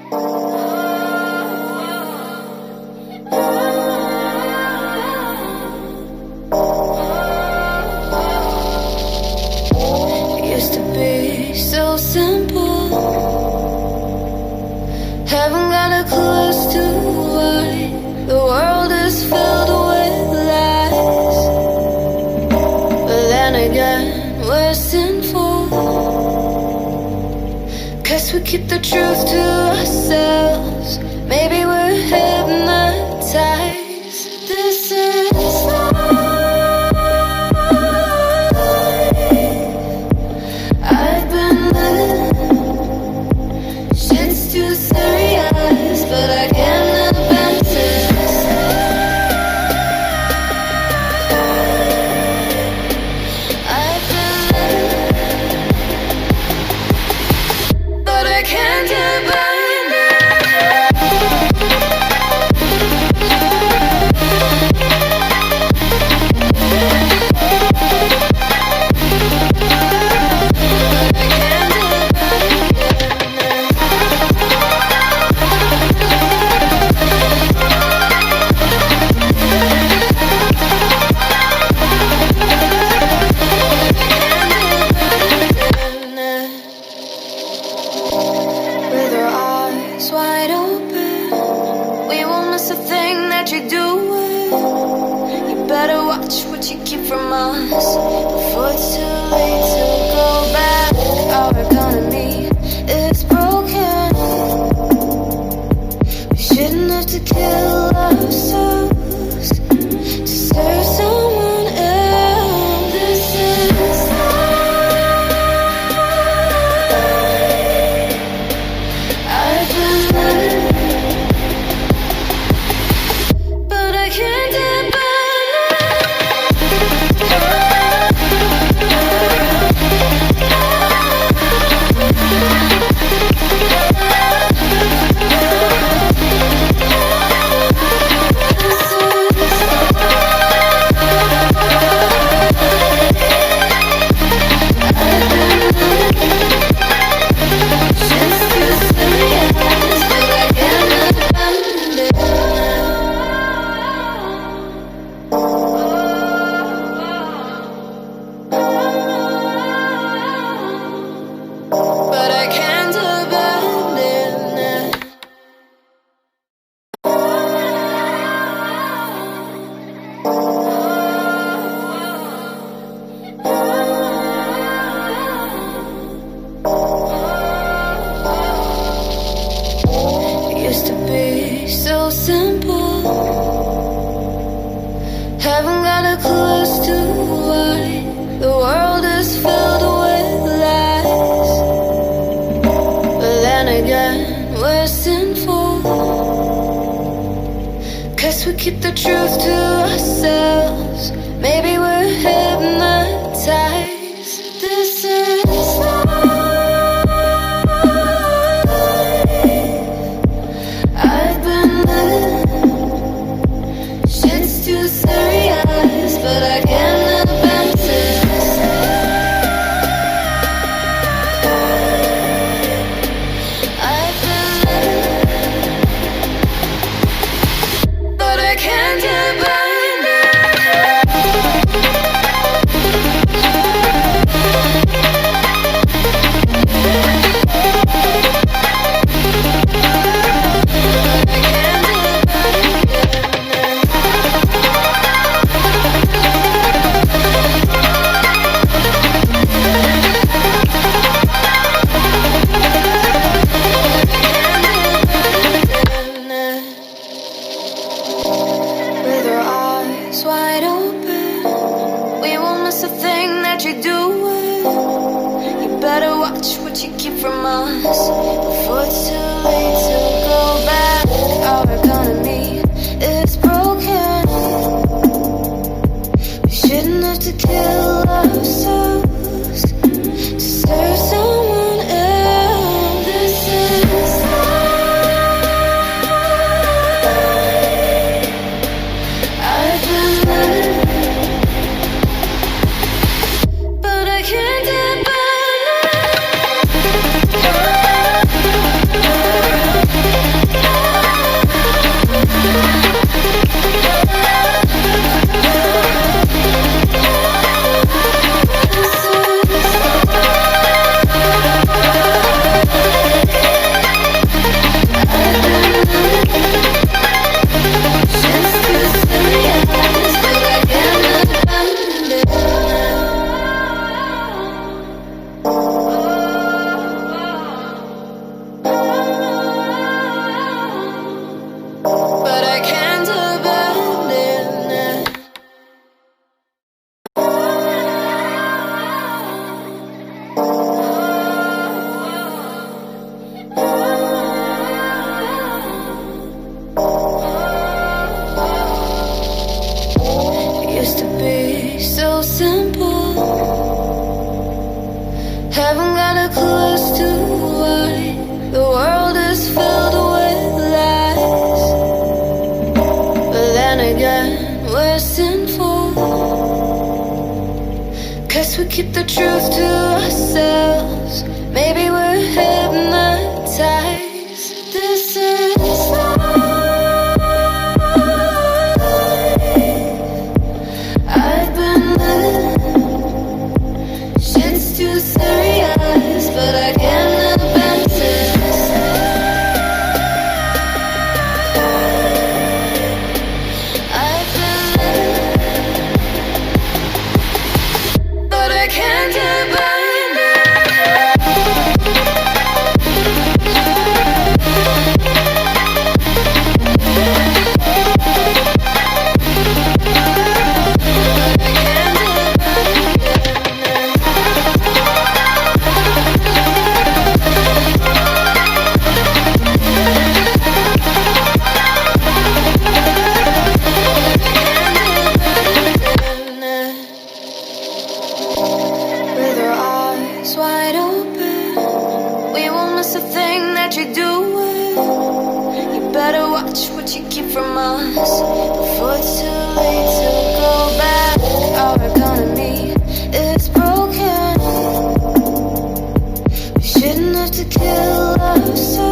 Used to be so simple. Haven't got a clue as to why the world is filled with lies. But then again, we're sinful, 'cause we keep the truth to ourselves. Maybe we're hypnotized. This is life. I've been living. Shit's too serious, but I can't advance this. I've been living, but I can't get by now. With our eyes wide open, we won't miss a thing that you're doing. You better watch what you keep from us before it's too late to go back. Our economy is broken. We shouldn't have to kill ourselves to serve someone else. This is life. I've been living, but I can't get by used to be so simple. Haven't got a clue as to why the world is filled with lies. But then again, we're sinful, 'cause we keep the truth to ourselves. Maybe we're hypnotized. This is life. I've been living. Shit's too serious, but I can't advance this. I've been living, but I can't get by with our eyes wide open. We won't miss a thing that you're doing. You better watch what you keep from us before it's too late to go back. Our economy is broken. We shouldn't have to kill ourselves to serve someone else. This is life. I've been living, but I can't get by now. keep the truth to ourselves. Maybe we're hypnotized. This is life. I've been living. Shit's too serious, but I can't abandon this. I've been living, but I can't abandon it. With our eyes wide open, we won't miss a thing that you're doing. You better watch what you keep from us before it's too late to go back. Our economy is broken. We shouldn't have to kill ourselves.